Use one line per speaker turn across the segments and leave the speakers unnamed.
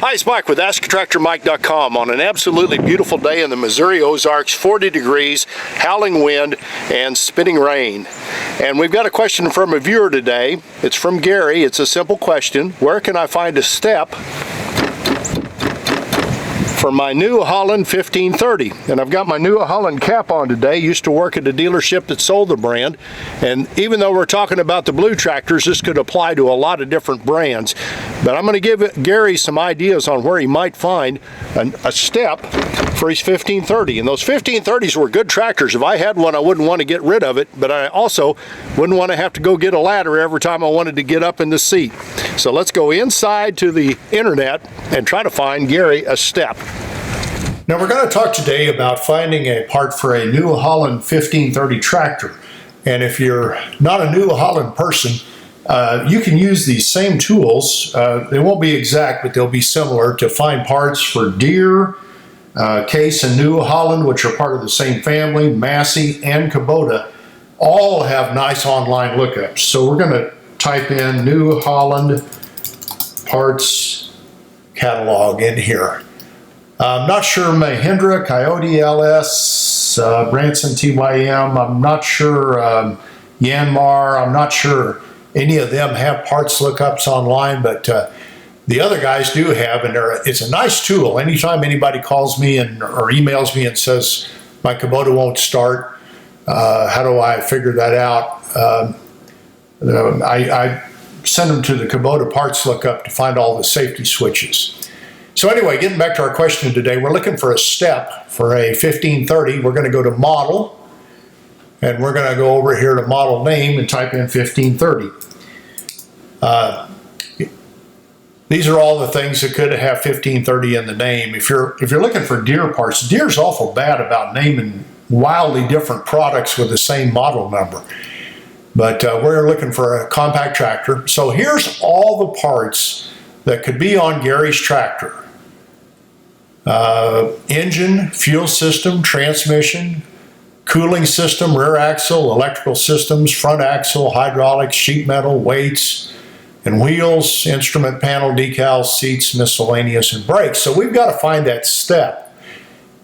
Hi, it's Mike with AskTractorMike.com on an absolutely beautiful day in the Missouri Ozarks, 40 degrees, howling wind, and spitting rain. And we've got a question from a viewer today. It's from Gary. It's a simple question. Where can I find a step for my new Holland 1530? And I've got my new Holland cap on today. Used to work at a dealership that sold the brand, and even though we're talking about the blue tractors, this could apply to a lot of different brands. But I'm going to give Gary some ideas on where he might find a step for his 1530. And those 1530s were good tractors. If I had one, I wouldn't want to get rid of it, but I also wouldn't want to have to go get a ladder every time I wanted to get up in the seat. So let's go inside to the internet and try to find Gary a step.
Now we're going to talk today about finding a part for a New Holland 1530 tractor. And if you're not a New Holland person, you can use these same tools. They won't be exact, but they'll be similar to find parts for Deere, Case and New Holland, which are part of the same family, Massey and Kubota. All have nice online lookups. So we're going to type in New Holland parts catalog in here. I'm not sure Mahindra, Coyote LS, Branson TYM, I'm not sure Yanmar, I'm not sure any of them have parts lookups online, but the other guys do have, and it's a nice tool. Anytime anybody calls me or emails me and says, my Kubota won't start, how do I figure that out? I send them to the Kubota parts lookup to find all the safety switches. So anyway, getting back to our question today, we're looking for a step for a 1530. We're going to go to model, and we're going to go over here to model name and type in 1530. These are all the things that could have 1530 in the name. If you're looking for Deere parts, Deere's awful bad about naming wildly different products with the same model number. But we're looking for a compact tractor. So here's all the parts that could be on Gary's tractor. Engine, fuel system, transmission, cooling system, rear axle, electrical systems, front axle, hydraulics, sheet metal, weights, and wheels, instrument panel, decals, seats, miscellaneous, and brakes. So we've got to find that step.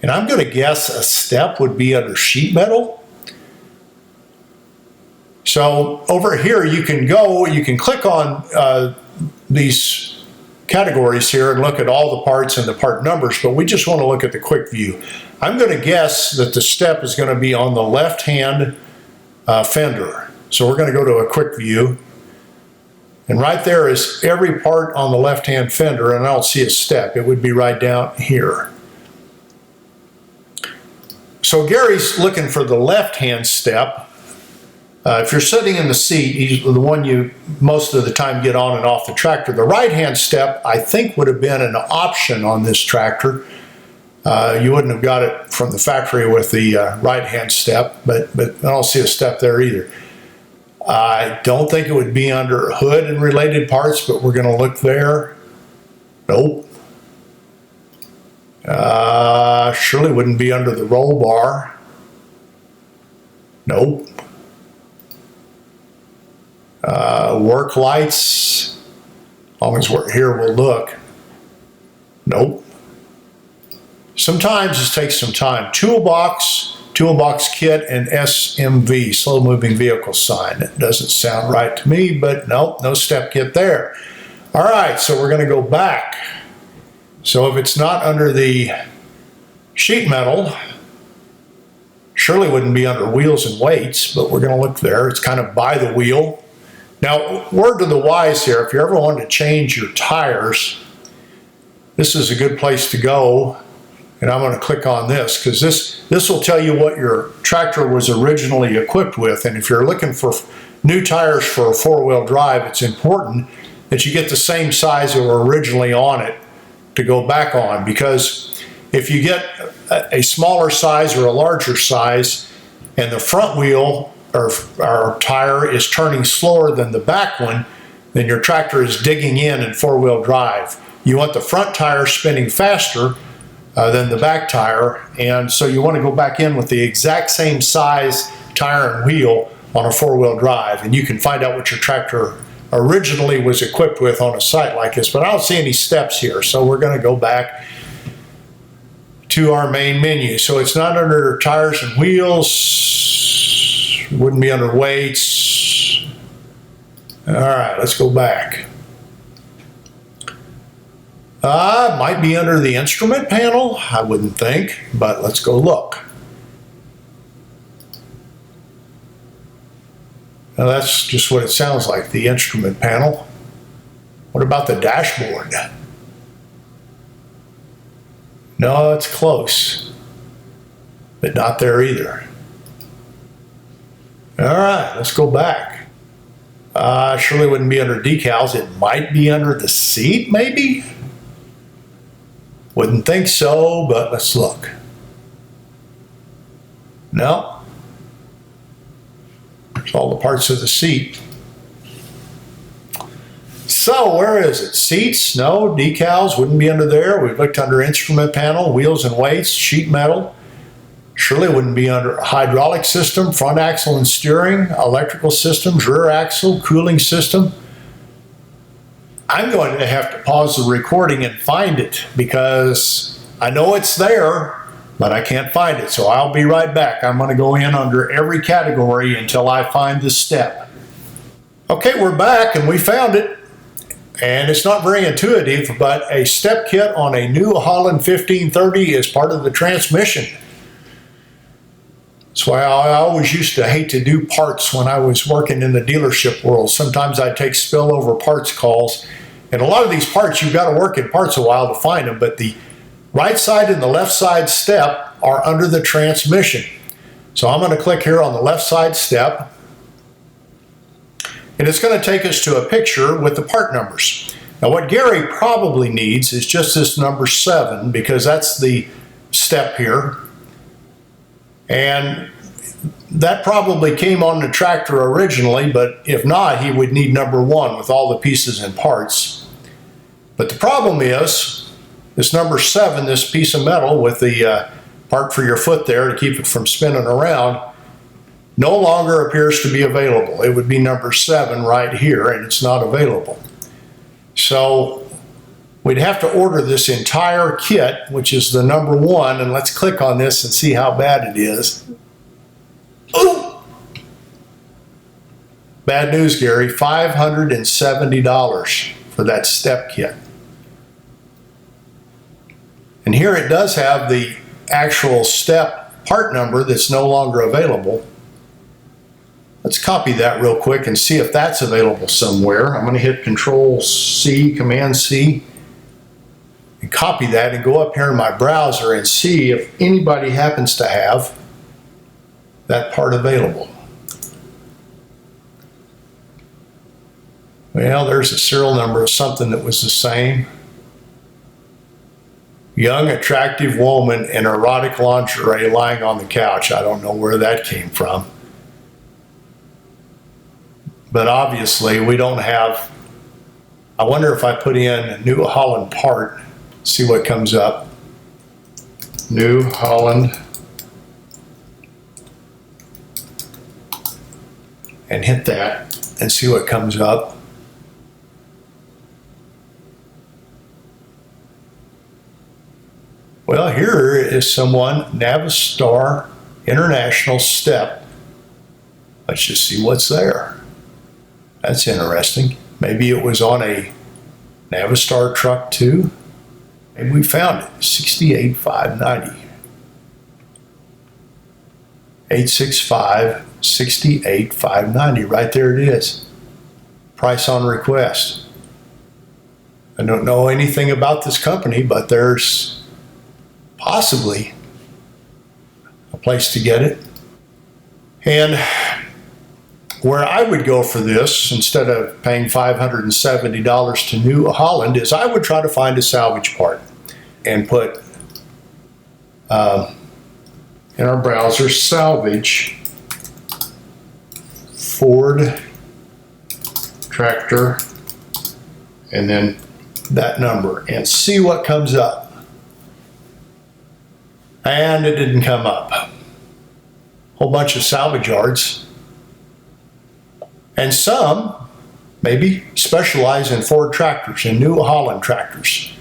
And I'm going to guess a step would be under sheet metal. So over here you can click on these categories here and look at all the parts and the part numbers, but we just want to look at the quick view. I'm going to guess that the step is going to be on the left-hand fender. So we're going to go to a quick view, and right there is every part on the left-hand fender, and I don't see a step. It would be right down here. So Gary's looking for the left-hand step. If you're sitting in the seat, he's the one you most of the time get on and off the tractor. The right-hand step, I think, would have been an option on this tractor. You wouldn't have got it from the factory with the right-hand step, but I don't see a step there either. I don't think it would be under hood and related parts, but we're going to look there. Nope. Surely wouldn't be under the roll bar. Nope. Work lights, as long as we're here, we'll look. Nope. Sometimes it takes some time. Toolbox kit, and SMV, slow moving vehicle sign. It doesn't sound right to me, but nope, no step kit there. All right, so we're going to go back. So if it's not under the sheet metal, surely wouldn't be under wheels and weights, but we're going to look there. It's kind of by the wheel. Now, word to the wise here, if you ever want to change your tires, this is a good place to go. And I'm going to click on this because this will tell you what your tractor was originally equipped with. And if you're looking for new tires for a four-wheel drive, it's important that you get the same size that were originally on it to go back on, because if you get a smaller size or a larger size and the front wheel or tire is turning slower than the back one, then your tractor is digging in four-wheel drive. You want the front tire spinning faster than the back tire, and so you want to go back in with the exact same size tire and wheel on a four-wheel drive, and you can find out what your tractor originally was equipped with on a site like this, but I don't see any steps here. So we're going to go back to our main menu. So it's not under tires and wheels, wouldn't be under weights. All right, let's go back. Might be under the instrument panel, I wouldn't think, but let's go look. Now that's just what it sounds like, the instrument panel. What about the dashboard? No, it's close, but not there either. All right, let's go back. Surely wouldn't be under decals. It might be under the seat, maybe? Wouldn't think so, but let's look. No. It's all the parts of the seat. So where is it? Seats? No. Decals wouldn't be under there. We've looked under instrument panel, wheels and weights, sheet metal. Surely wouldn't be under hydraulic system, front axle and steering, electrical systems, rear axle, cooling system. I'm going to have to pause the recording and find it because I know it's there, but I can't find it. So I'll be right back. I'm going to go in under every category until I find the step. Okay, we're back and we found it. And it's not very intuitive, but a step kit on a New Holland 1530 is part of the transmission. That's why I always used to hate to do parts when I was working in the dealership world. Sometimes I'd take spillover parts calls. And a lot of these parts, you've got to work in parts a while to find them. But the right side and the left side step are under the transmission. So I'm going to click here on the left side step. And it's going to take us to a picture with the part numbers. Now what Gary probably needs is just this number 7 because that's the step here. And that probably came on the tractor originally, but if not, he would need number 1 with all the pieces and parts. But the problem is, this number 7, this piece of metal with the part for your foot there to keep it from spinning around, no longer appears to be available. It would be number 7 right here, and it's not available. So we'd have to order this entire kit, which is the number 1, and let's click on this and see how bad it is. Ooh! Bad news, Gary, $570 for that step kit. And here it does have the actual step part number that's no longer available. Let's copy that real quick and see if that's available somewhere. I'm going to hit Control C, Command C, and copy that and go up here in my browser and see if anybody happens to have that part available. Well, there's a serial number of something that was the same. Young, attractive woman in erotic lingerie lying on the couch. I don't know where that came from. But obviously we don't have, I wonder if I put in a New Holland part, see what comes up. New Holland. And hit that and see what comes up. Well, here is someone, Navistar International Step. Let's just see what's there. That's interesting. Maybe it was on a Navistar truck too. And we found it, $68,590. 865 $68,590. Right there it is. Price on request. I don't know anything about this company, but there's possibly a place to get it. And where I would go for this, instead of paying $570 to New Holland, is I would try to find a salvage part and put in our browser, salvage Ford tractor, and then that number, and see what comes up. And it didn't come up. Whole bunch of salvage yards. And some maybe specialize in Ford tractors and New Holland tractors.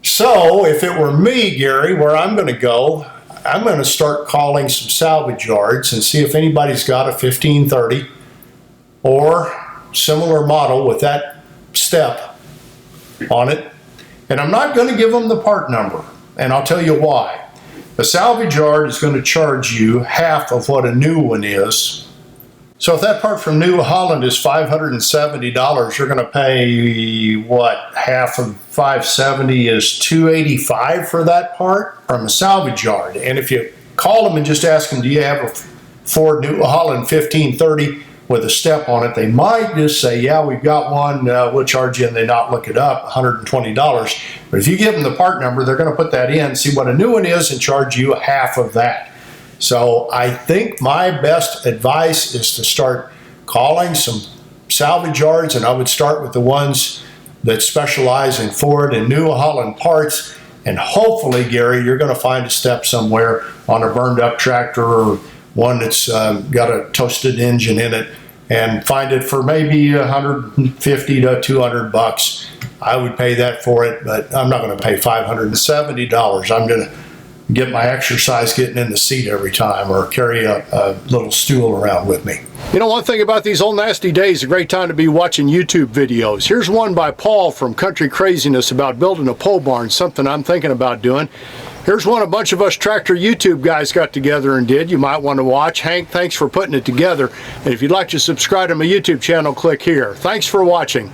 So if it were me, Gary, where I'm going to go, I'm going to start calling some salvage yards and see if anybody's got a 1530 or similar model with that step on it. And I'm not going to give them the part number, and I'll tell you why. The salvage yard is going to charge you half of what a new one is. So if that part from New Holland is $570, you're going to pay, what, half of $570 is $285 for that part from a salvage yard. And if you call them and just ask them, do you have a Ford New Holland 1530 with a step on it, they might just say, yeah, we've got one, we'll charge you, and they not look it up, $120. But if you give them the part number, they're going to put that in, see what a new one is, and charge you half of that. So I think my best advice is to start calling some salvage yards, and I would start with the ones that specialize in Ford and New Holland parts, and hopefully, Gary, you're going to find a step somewhere on a burned up tractor or one that's got a toasted engine in it, and find it for maybe $150 to $200. I would pay that for it, but I'm not going to pay $570. I'm going to get my exercise getting in the seat every time, or carry a little stool around with me.
You know, one thing about these old nasty days, a great time to be watching YouTube videos. Here's one by Paul from Country Craziness about building a pole barn, something I'm thinking about doing. Here's one a bunch of us tractor YouTube guys got together and did. You might want to watch. Hank, thanks for putting it together. And if you'd like to subscribe to my YouTube channel, click here. Thanks for watching.